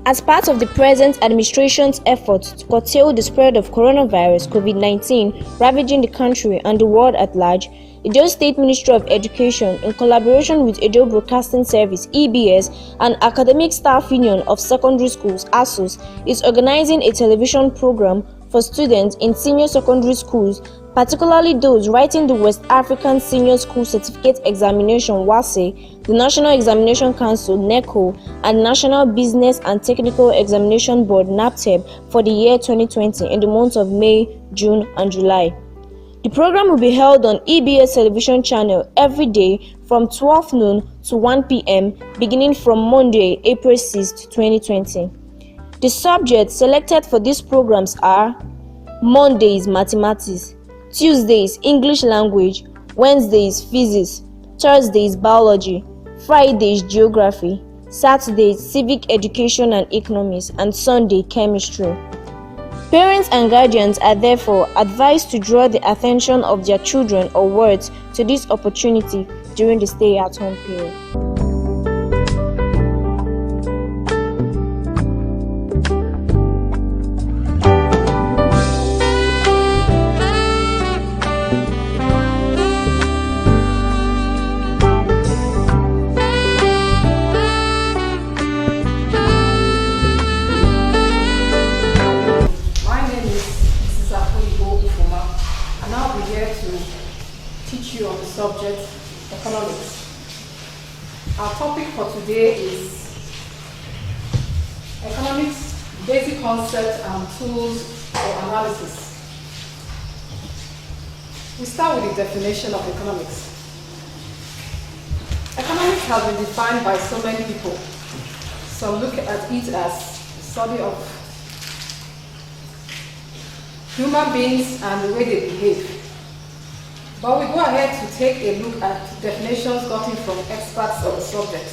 As part of the present administration's efforts to curtail the spread of coronavirus COVID-19 ravaging the country and the world at large, Edostate Ministry of Education, in collaboration with Edo Broadcasting Service (EBS) and Academic Staff Union of Secondary Schools (Asuss), is organizing a television program for students in senior secondary schools, particularly those writing the West African Senior School Certificate Examination (WASE), the National Examination Council (NECO), and National Business and Technical Examination Board (NAPTEB) for the year 2020 in the months of May, June, and July. The program will be held on EBS television channel every day from 12 noon to 1 p.m. beginning from Monday, April 6, 2020. The subjects selected for these programs are Mondays Mathematics, Tuesdays English Language, Wednesdays Physics, Thursdays Biology, Fridays Geography, Saturdays Civic Education and Economics, and Sunday Chemistry. Parents and guardians are therefore advised to draw the attention of their children or wards to this opportunity during the stay-at-home period. Teach you on the subject economics. Our topic for today is economics, basic concepts and tools for analysis. We start with the definition of economics. Economics has been defined by so many people. Some look at it as the study of human beings and the way they behave. But we go ahead to take a look at definitions gotten from experts on the subject.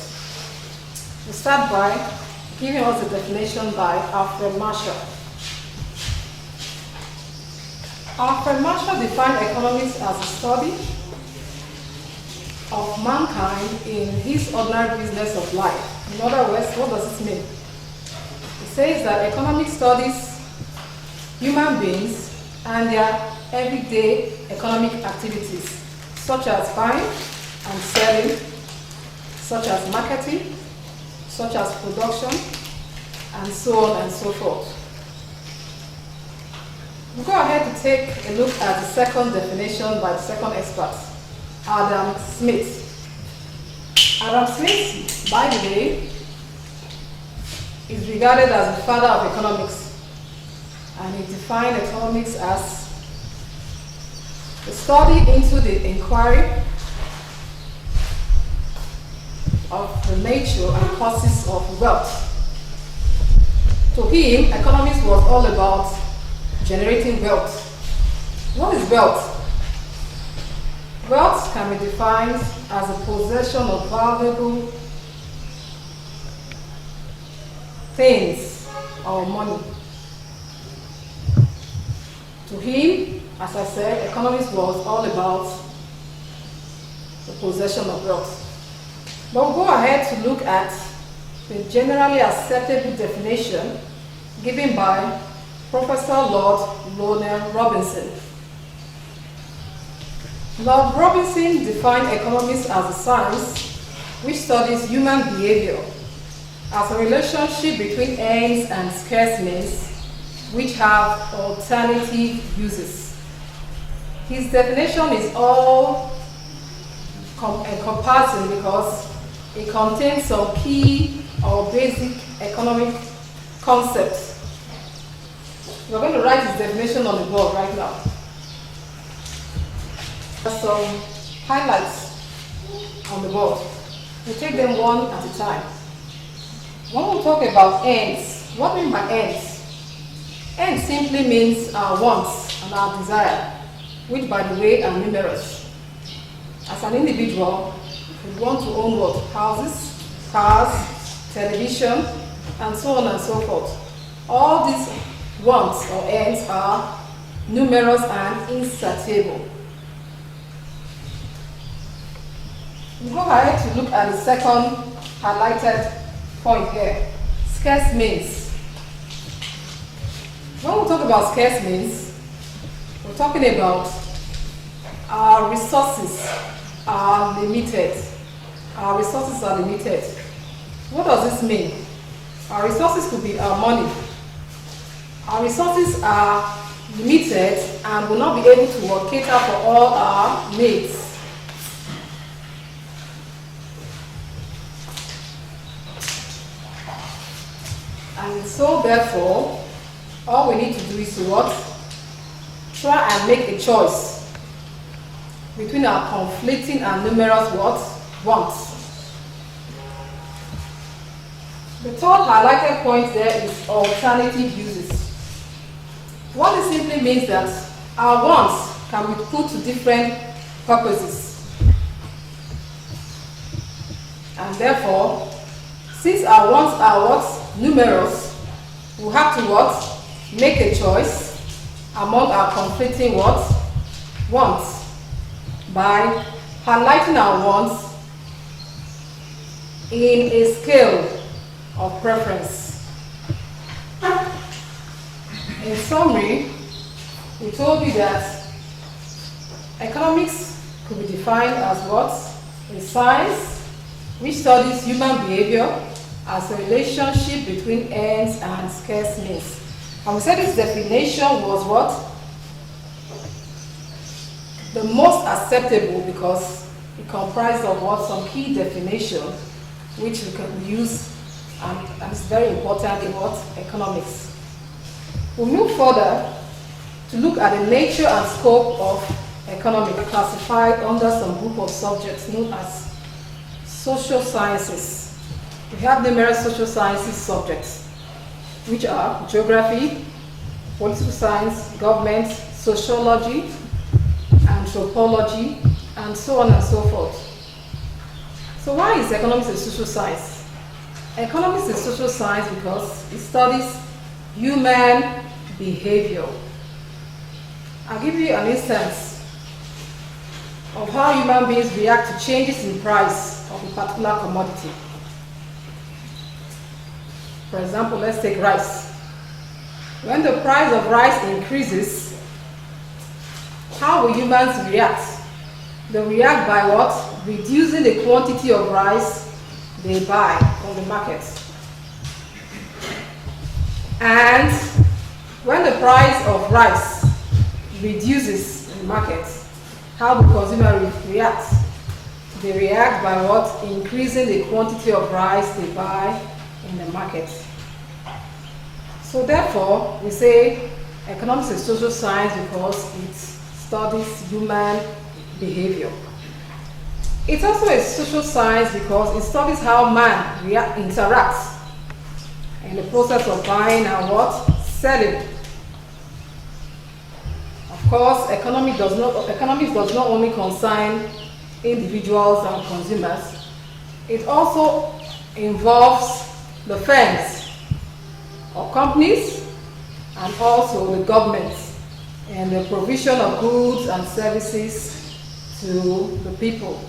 We start by giving us a definition by Alfred Marshall. Alfred Marshall defined economics as a study of mankind in his ordinary business of life. In other words, what does it mean? It says that economics studies human beings and their everyday economic activities, such as buying and selling, such as marketing, such as production, and so on and so forth. We'll go ahead to take a look at the second definition by the second expert, Adam Smith. Adam Smith, by the way, is regarded as the father of economics, and he defined economics as the study into the inquiry of the nature and causes of wealth. To him, economics was all about generating wealth. What is wealth? Wealth can be defined as a possession of valuable things or money. To him, as I said, economics was all about the possession of wealth. But we'll go ahead to look at the generally acceptable definition given by Professor Lord Lionel Robinson. Lord Robinson defined economics as a science which studies human behavior as a relationship between ends and scarce means which have alternative uses. His definition is all encompassing because it contains some key or basic economic concepts. We're going to write his definition on the board right now. There's some highlights on the board. We'll take them one at a time. When we talk about ends, what do we mean by ends? Ends simply means our wants and our desire, which by the way are numerous. As an individual, we want to own what? Houses, cars, television, and so on and so forth. All these wants or ends are numerous and insatiable. We go ahead to look at the second highlighted point here. scarce means. When we talk about scarce means, we're talking about our resources are limited. Our resources are limited. What does this mean? Our resources could be our money. Our resources are limited and will not be able to cater for all our needs. And so therefore, all we need to do is to what? Try and make a choice between our conflicting and numerous what? Wants. The third highlighted point there is alternative uses. What it simply means that our wants can be put to different purposes. And therefore, since our wants are what? Numerous, we have to what? Make a choice among our conflicting what? Wants by highlighting our wants in a scale of preference. In summary, we told you that economics could be defined as what? A science which studies human behavior as a relationship between ends and scarce means. And we said this definition was what? The most acceptable because it comprised of what? Some key definition which we can use and it's very important in what? Economics. We'll move further to look at the nature and scope of economics classified under some group of subjects known as social sciences. We have numerous social sciences subjects, which are geography, political science, government, sociology, anthropology, and so on and so forth. So why is economics a social science? Economics is social science because it studies human behavior. I'll give you an instance of how human beings react to changes in price of a particular commodity. For example, let's take rice. When the price of rice increases, how will humans react? They react by what? Reducing the quantity of rice they buy from the market. And when the price of rice reduces in the market, how do consumers react? They react by what? Increasing the quantity of rice they buy in the market. So therefore, we say economics is social science because it studies human behavior. It's also a social science because it studies how man interacts in the process of buying and what? Selling. Of course, economics does not only concern individuals and consumers, it also involves the firms or companies and also the government and the provision of goods and services to the people.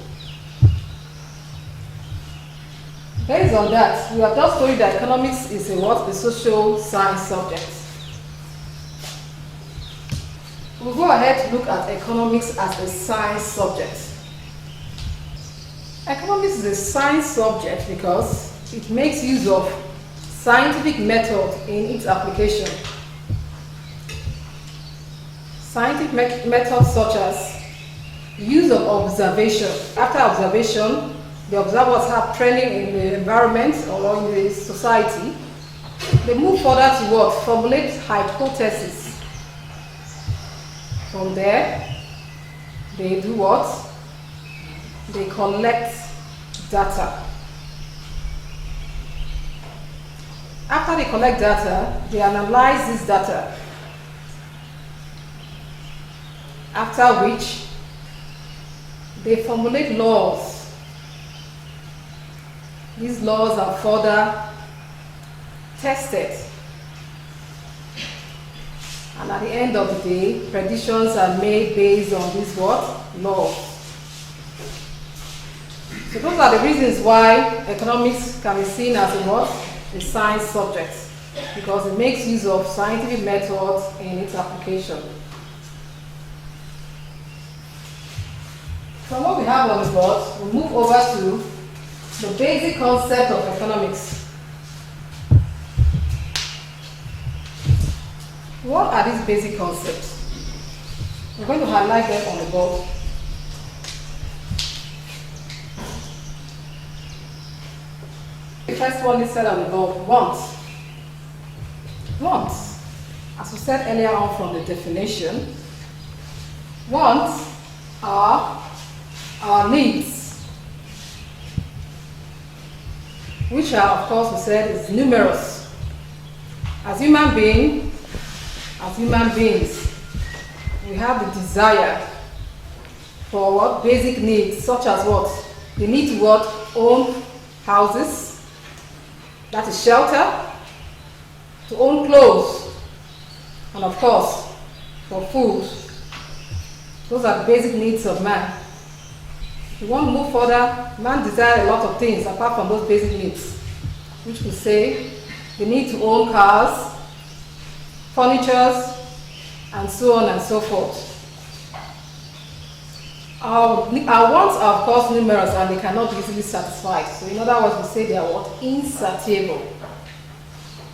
Based on that, we have just told you that economics is a social science subject. We'll go ahead to look at economics as a science subject. Economics is a science subject because it makes use of scientific method in its application. Scientific methods such as use of observation. After observation, the observers have training in the environment or in the society. They move further to what? Formulate hypotheses. From there, they do what? They collect data. After they collect data, they analyze this data. After which, they formulate laws. These laws are further tested. And at the end of the day, predictions are made based on this what? Law. So those are the reasons why economics can be seen as a what? a science subject because it makes use of scientific methods in its application. From what we have on the board, we move over to the basic concept of economics. What are these basic concepts? We're going to highlight them on the board. The first one is said on the board, wants. Wants, as we said earlier on from the definition, wants are our needs, which are, of course, we said is numerous. As human beings, we have the desire for what? Basic needs, such as what? The need to what? Own houses, that is shelter, to own clothes, and of course, for food. Those are the basic needs of man. If you want to move further, man desires a lot of things apart from those basic needs, which we say the need to own cars, furniture, and so on and so forth. Our wants are of course numerous and they cannot be easily satisfied. So in other words, we say they are what? Insatiable.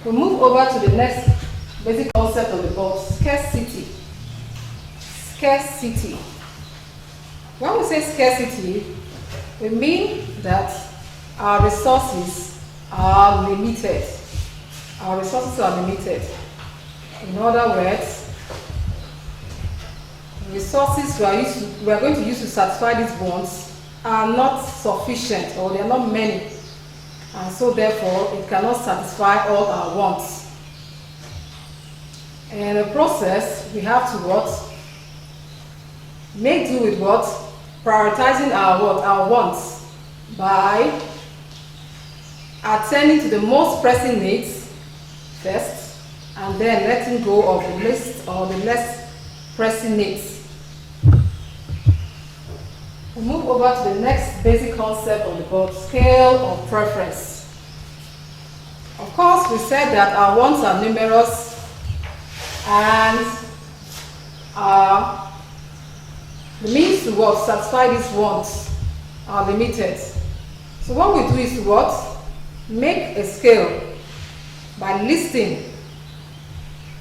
We move over to the next basic concept of the board, scarcity. Scarcity. When we say scarcity, we mean that our resources are limited. Our resources are limited. In other words, resources we are going to use to satisfy these wants are not sufficient, or they are not many, and so therefore it cannot satisfy all our wants. And in the process, we have to what? Make do with what? Prioritizing our wants by attending to the most pressing needs first, and then letting go of the least or the less pressing needs. We move over to the next basic concept on the board, scale of preference. Of course, we said that our wants are numerous and the means to what? Satisfy these wants are limited. So what we do is to what? Make a scale by listing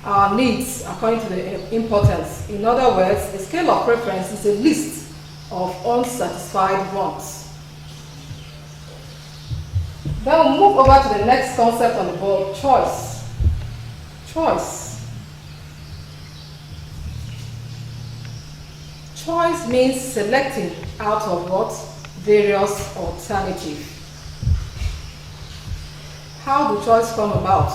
our needs according to the importance. In other words, a scale of preference is a list of unsatisfied wants. Then we'll move over to the next concept on the board, choice. Choice. Choice means selecting out of what? Various alternatives. How do choice come about?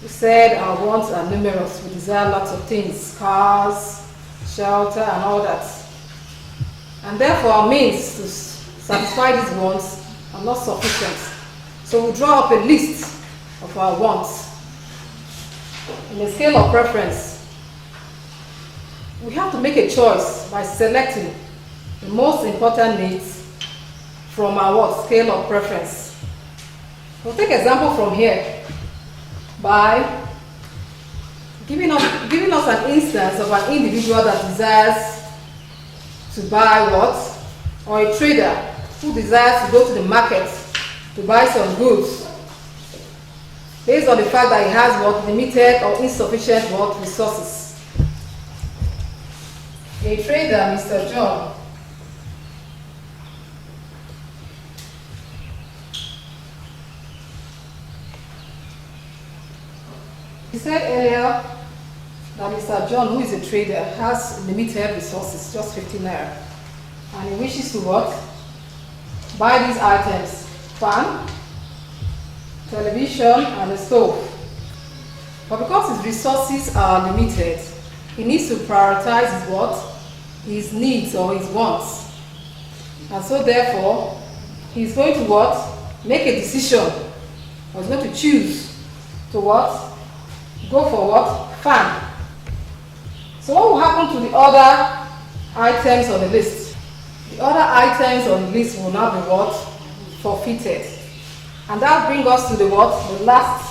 We said our wants are numerous. We desire lots of things, cars, shelter, and all that. And therefore our means to satisfy these wants are not sufficient. So we draw up a list of our wants. In a scale of preference, we have to make a choice by selecting the most important needs from our what? Scale of preference. We'll take example from here by giving us an instance of an individual that desires to buy what? Or a trader who desires to go to the market to buy some goods based on the fact that he has what? Limited or insufficient what? Resources. A trader, Mr. John, he said earlier that Mr. John, who is a trader, has limited resources, just 50 naira. And he wishes to what? Buy these items: fan, television, and a stove. But because his resources are limited, he needs to prioritize his what? His needs or his wants. And so therefore, he's going to what? Make a decision. Or he's going to choose to what? Go for what? Fan. So what will happen to the other items on the list? The other items on the list will now be what? Forfeited. And that brings us to the what? The last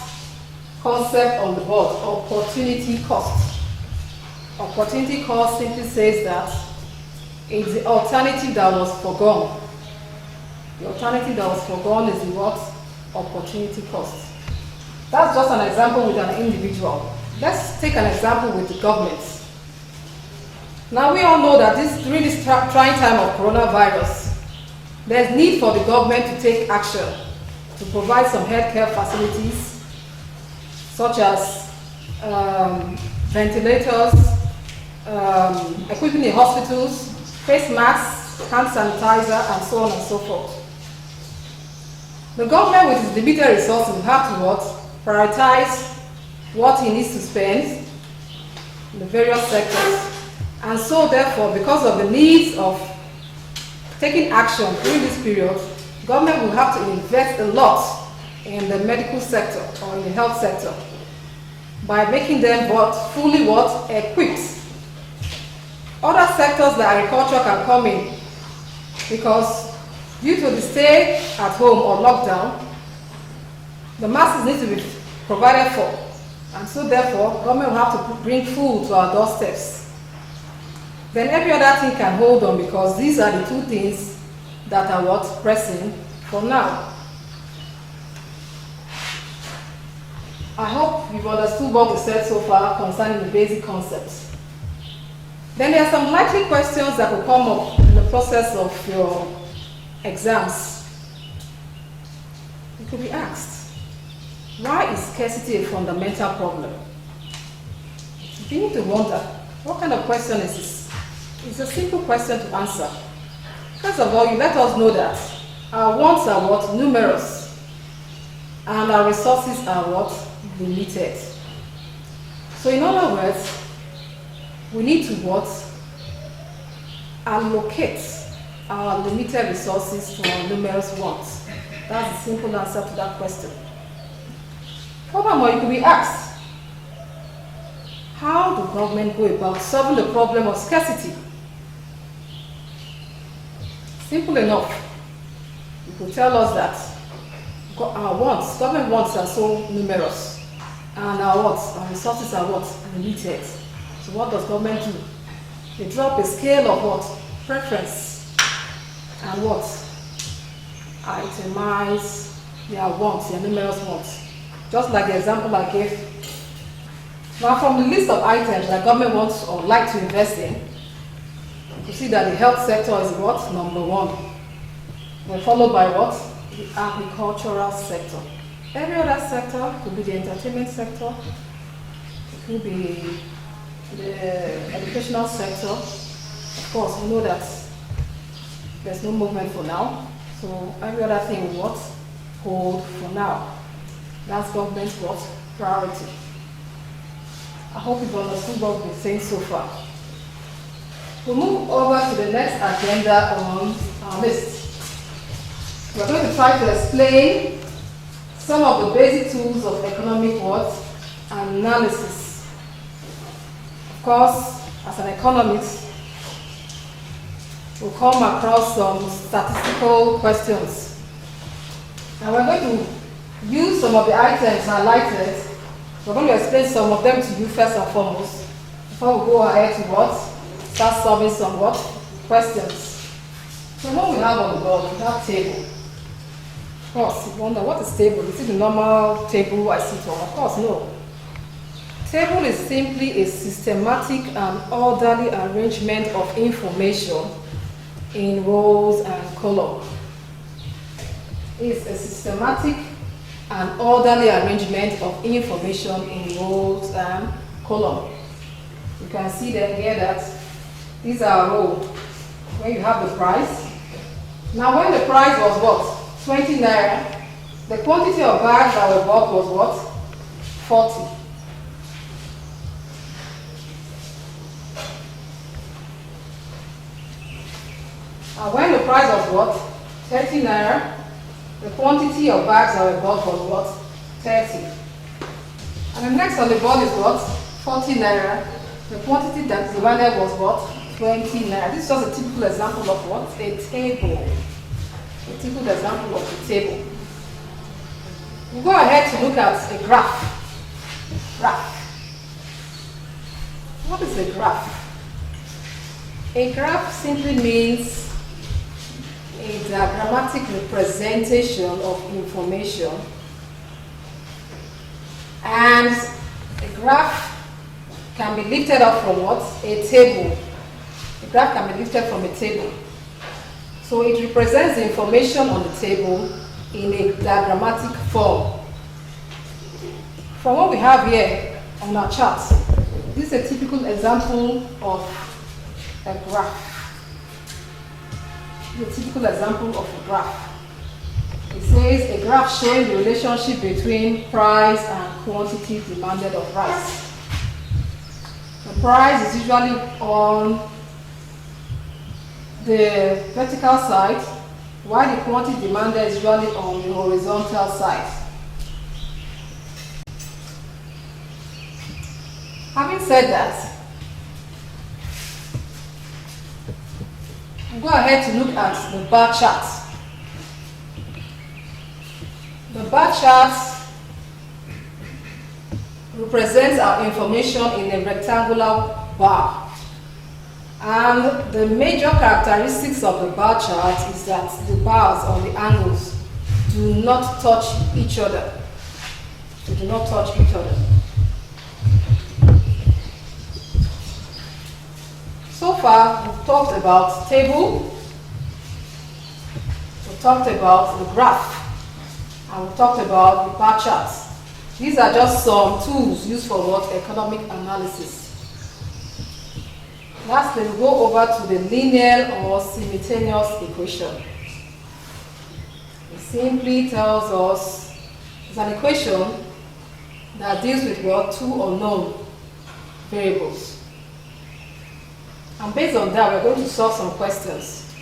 concept on the board, opportunity cost. Opportunity cost simply says that it's the alternative that was foregone. The alternative that was foregone is the what? Opportunity cost. That's just an example with an individual. Let's take an example with the government. Now we all know that during this trying time of coronavirus, there's need for the government to take action to provide some healthcare facilities such as ventilators, equipment in hospitals, face masks, hand sanitizer, and so on and so forth. The government with its limited resources will have to what? Prioritize what he needs to spend in the various sectors. And so therefore, because of the needs of taking action during this period, government will have to invest a lot in the medical sector or in the health sector by making them fully equipped. Other sectors like agriculture can come in because due to the stay at home or lockdown, the masses need to be provided for, and so therefore government will have to bring food to our doorsteps. Then every other thing can hold on because these are the two things that are pressing for now. I hope you've understood what we said so far concerning the basic concepts. Then there are some likely questions that will come up in the process of your exams. You could be asked, why is scarcity a fundamental problem? You need to wonder, what kind of question is this? It's a simple question to answer. First of all, you let us know that our wants are numerous, and our resources are limited. So in other words, we need to allocate our limited resources to our numerous wants. That's the simple answer to that question. Furthermore, you could be asked, how do government go about solving the problem of scarcity? Simple enough. You could tell us that our wants, government wants are so numerous, and our resources are limited. So what does government do? They drop a scale of preference and itemize their wants, their numerous wants. Just like the example I gave. Now from the list of items that government wants or like to invest in, you see that the health sector is number one. Then followed by the agricultural sector. Every other sector could be the entertainment sector, it could be the educational sector. Of course, we know that there's no movement for now, so every other thing will hold for now. That's government's priority. I hope you've understood what we've been saying so far. We'll move over to the next agenda on our list. We're going to try to explain some of the basic tools of economic analysis. Of course, as an economist, we'll come across some statistical questions. And we're going to use some of the items highlighted. We're going to explain some of them to you first and foremost, before we go ahead to start solving some questions. So what we have on the board, we have table. Of course, you wonder, what is table? Is it the normal table I sit on? Of course, no. Table is simply a systematic and orderly arrangement of information in rows and columns. It's a systematic and orderly arrangement of information in rows and columns. You can see that here that these are rows where you have the price. Now when the price was 20 naira, the quantity of bags that were bought was 40. And when the price was 30 naira, the quantity of bags that were bought was 30. And the next on the board is 40 naira. The quantity that divided was 20 naira. This is just a typical example of a table. A typical example of a table. We'll go ahead to look at a graph. Graph. What is a graph? A graph simply means a diagrammatic representation of information, and a graph can be lifted up from what? A table. A graph can be lifted from a table. So it represents the information on the table in a diagrammatic form. From what we have here on our chart, this is a typical example of a graph. A typical example of a graph. It says a graph showing the relationship between price and quantity demanded of rice. The price is usually on the vertical side, while the quantity demanded is usually on the horizontal side. Having said that, we'll go ahead to look at the bar chart. The bar chart represents our information in a rectangular bar. And the major characteristics of the bar chart is that the bars or the angles do not touch each other. They do not touch each other. So far, we've talked about table, we've talked about the graph, and we've talked about the bar charts. These are just some tools used for what? Economic analysis. Lastly, we'll go over to the linear or simultaneous equation. It simply tells us it's an equation that deals with what? Two unknown variables. And based on that, we're going to solve some questions.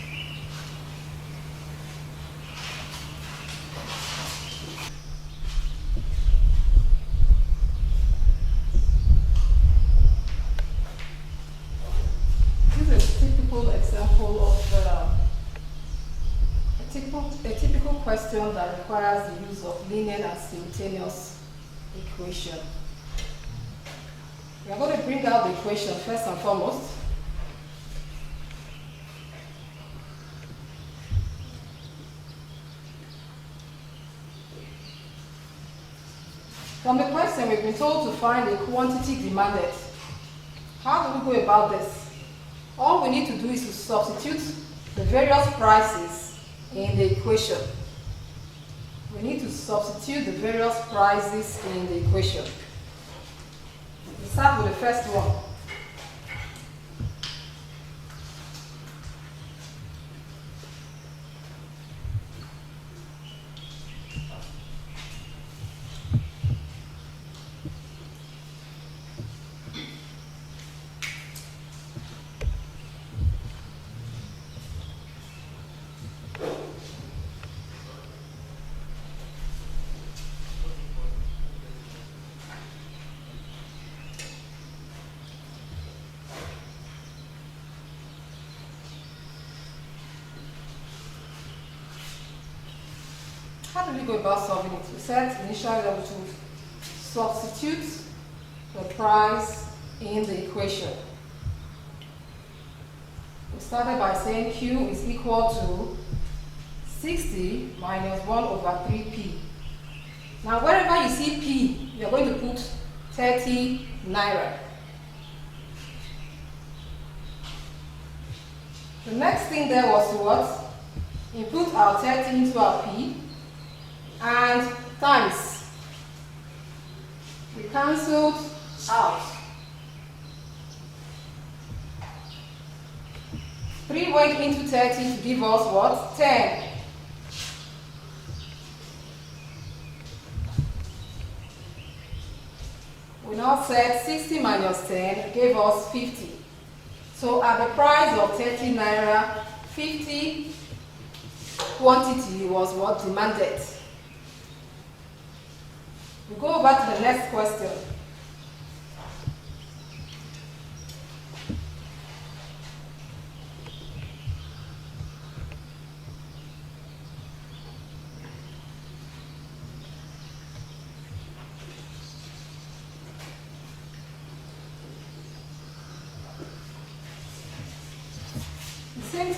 This is a typical example of a typical question that requires the use of linear and simultaneous equation. We are going to bring out the equation first and foremost. From the question, we've been told to find the quantity demanded. How do we go about this? All we need to do is to substitute the various prices in the equation. We need to substitute the various prices in the equation. We start with the first one. How do we go about solving it? We said initially that we should substitute the price in the equation. We started by saying Q is equal to 60 minus 1 over 3P. Now wherever you see P, you're going to put 30 naira. The next thing there was to what? Input our 30 into our P and times. We cancelled out. 3 went into 30 to give us what? 10. We now said 60 minus 10 gave us 50. So at the price of 30 naira, 50 quantity was what demanded. We go over to the next question.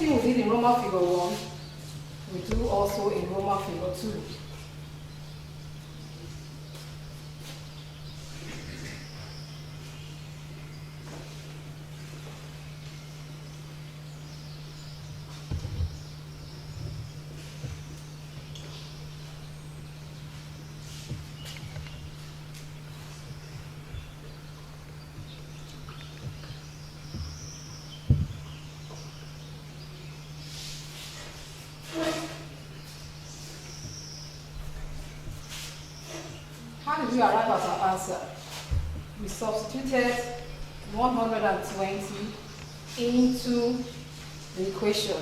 thing we did in Roman figure 1, we do also in Roman figure 2. How did we arrive at our answer? We substituted 120 into the equation.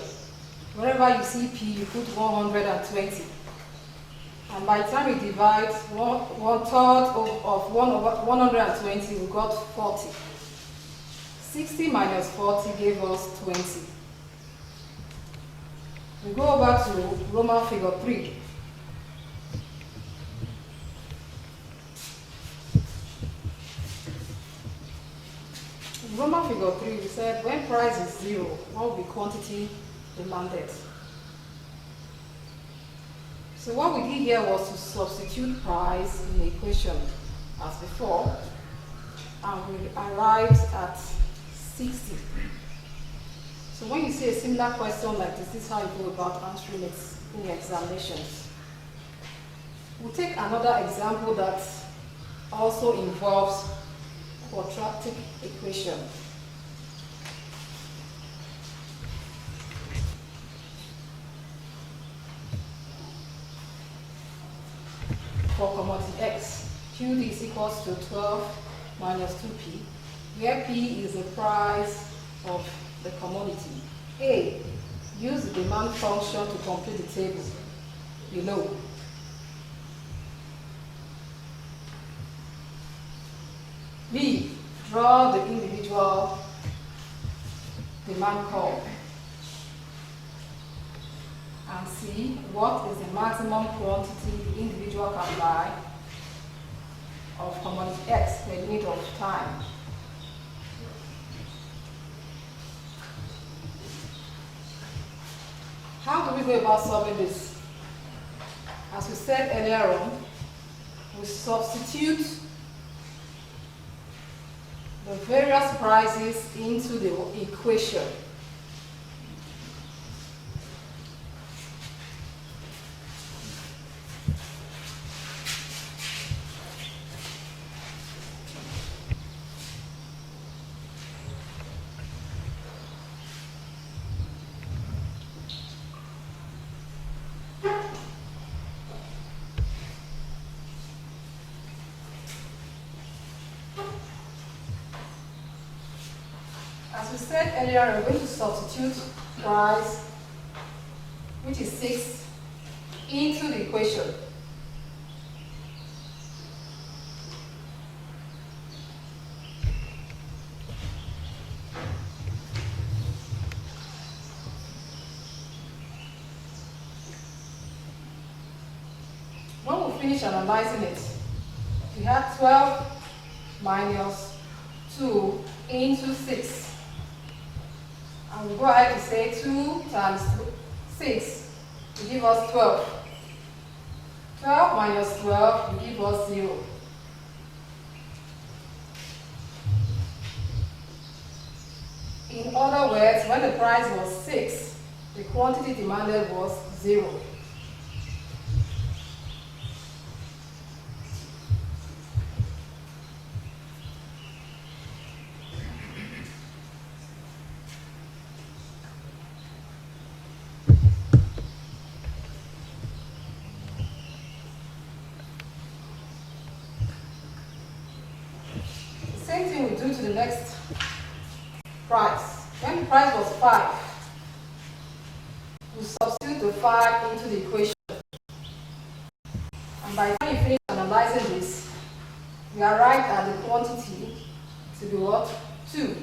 Wherever you see P, you put 120. And by the time we divide one third of 120, we got 40. 60 minus 40 gave us 20. We go over to Roman figure 3. In Roman figure 3, we said when price is 0, what will be quantity demanded? So what we did here was to substitute price in the equation as before, and we arrived at 60. So when you see a similar question like this is how you go about answering it in your examinations. We'll take another example that also involves quadratic equation. For commodity X, QD is equals to 12 minus 2P, where P is the price of the commodity. A, use the demand function to complete the table below. B, draw the individual demand curve. And C, what is the maximum quantity the individual can buy of commodity X per unit of time. How do we go about solving this? As we said earlier on, we substitute the various prices into the equation. As we said earlier, we're going to substitute price, which is 6, into the equation. When we finish analyzing it, we have 12 minus 2 into 6. And we go ahead to say 2 times 6 will give us 12. 12 minus 12 will give us 0. In other words, when the price was 6, the quantity demanded was 0. Same thing we do to the next price. When the price was 5, we substitute the 5 into the equation. And by the time you finish analyzing this, we arrived at the quantity to be what? 2.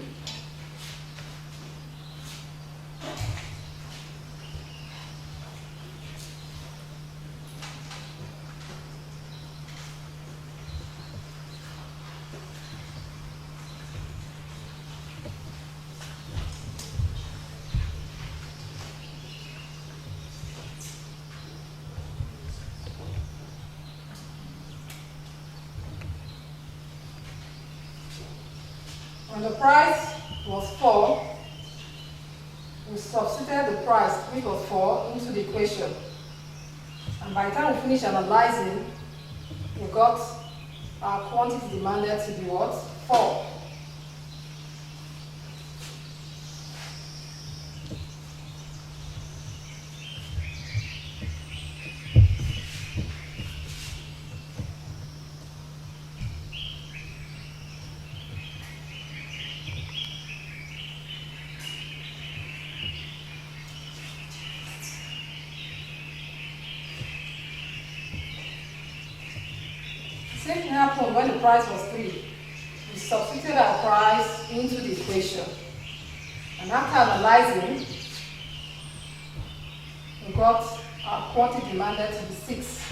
the price was 4, we substituted the price, which was 4, into the equation. And by the time we finish analyzing, we got our quantity demanded to be what? 4. Same thing happened when the price was 3. We substituted our price into the equation. And after analyzing, we got our quantity demanded to be 6.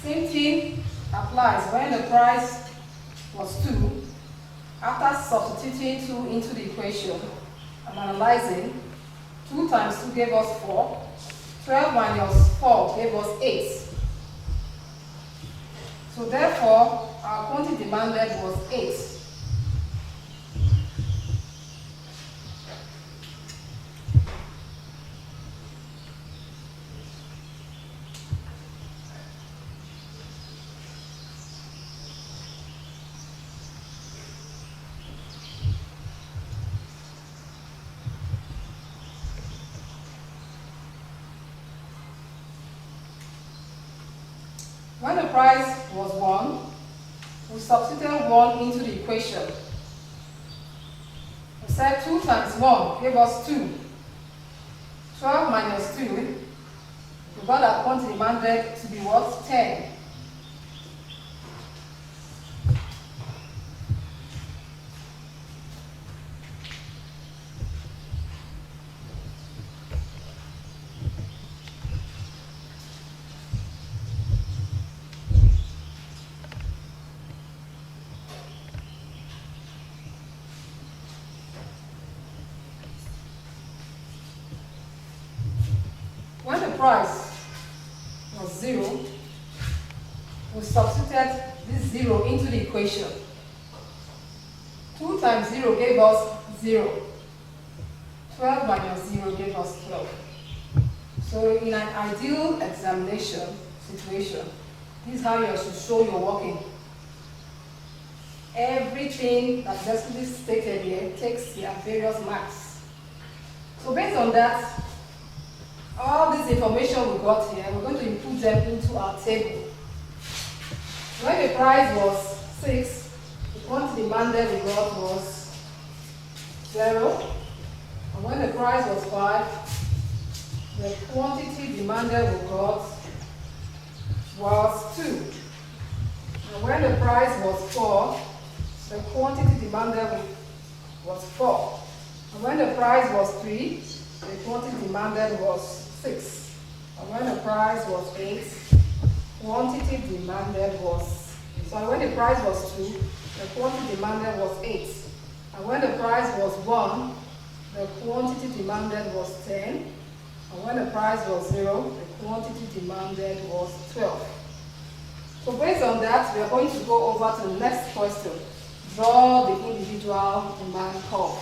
Same thing applies when the price was 2. After substituting 2 into the equation and analyzing, 2 times 2 gave us 4. 12 minus 4 gave us 8. So therefore, our quantity demanded was 8. When the price was 1, we substituted 1 into the equation. We said 2 times 1 gave us 2. 12 minus 2, we got our quantity demanded to be what? 10. When the price was 0, we substituted this 0 into the equation. 2 times 0 gave us 0. 12 minus 0 gave us 12. So in an ideal examination situation, this is how you should show your working. Everything that's explicitly stated here takes their various marks. So based on that, all this information we got here, we're going to input them into our table. When the price was 6, the quantity demanded we got was 0. And when the price was 5, the quantity demanded we got was 2. And when the price was 4, the quantity demanded was 4. And when the price was 3, the quantity demanded was 6. And when the price was 8, quantity demanded was, so when the price was 2, the quantity demanded was 8. And when the price was 1, the quantity demanded was 10. And when the price was 0, the quantity demanded was 12. So based on that, we are going to go over to the next question. Draw the individual demand curve.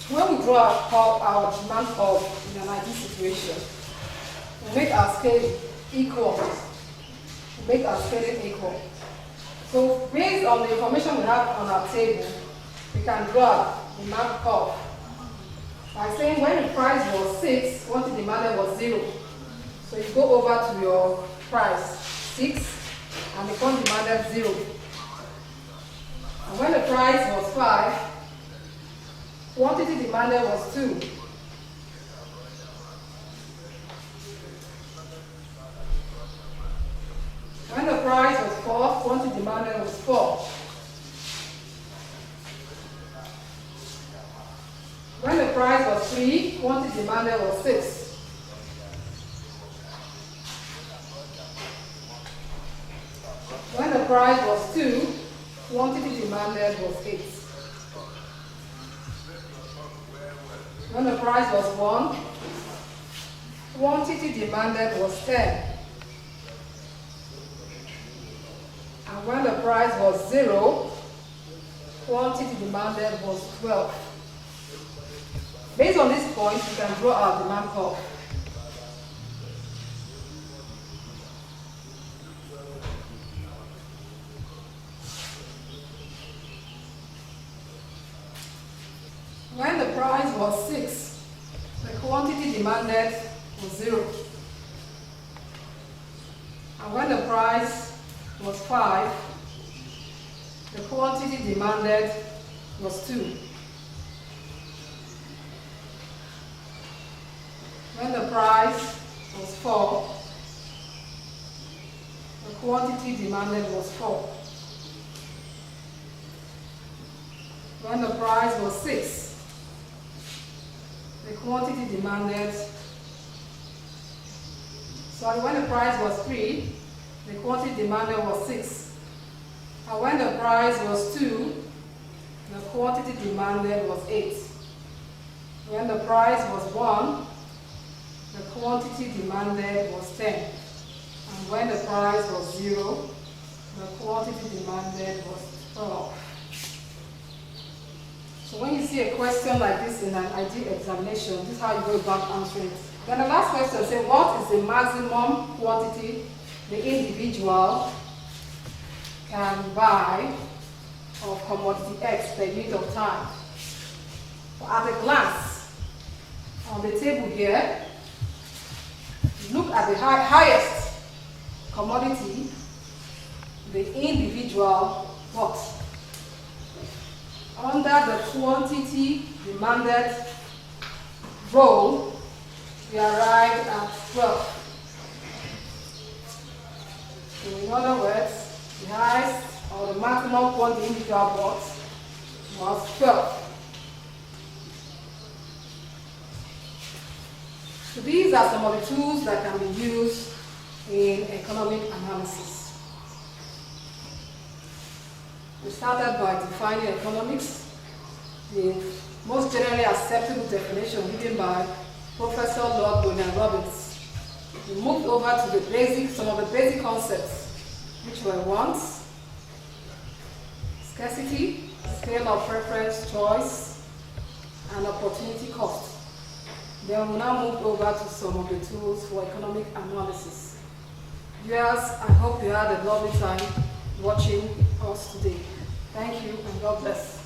When we draw our demand curve in an ideal situation, we make our scale equal. So based on the information we have on our table, we can draw the demand curve by saying when the price was 6, quantity demanded was 0. So you go over to your price 6 and the quantity demanded 0. And when the price was 5, quantity demanded was 2. When the price was 4, quantity demanded was 4. When the price was 3, quantity demanded was 6. When the price was 2, quantity demanded was 8. When the price was 1, quantity demanded was 10. And when the price was 0, quantity demanded was 12. Based on this point, we can draw our demand curve. When the price was 6, the quantity demanded was 0. And when the price was 5, the quantity demanded was 2. When the price was 4, the quantity demanded was 4. When the price was 6, the quantity demanded, when the price was 3, the quantity demanded was 6. And when the price was 2, the quantity demanded was 8. When the price was 1, the quantity demanded was 10. And when the price was 0, the quantity demanded was 12. So when you see a question like this in an ID examination, this is how you go about answering it. Then the last question says, what is the maximum quantity the individual can buy of commodity X per unit of time? At a glance, on the table here, look at the highest commodity the individual bought. Under the quantity demanded row, we arrived at 12. So in other words, the highest or the maximum quantity the individual bought was 12. So these are some of the tools that can be used in economic analysis. We started by defining economics, the most generally acceptable definition given by Professor Lord William-Robbins. We moved over to some of the basic concepts, which were wants, scarcity, scale of preference, choice, and opportunity cost. Then we now move over to some of the tools for economic analysis. Viewers, I hope you had a lovely time watching us today. Thank you and God bless.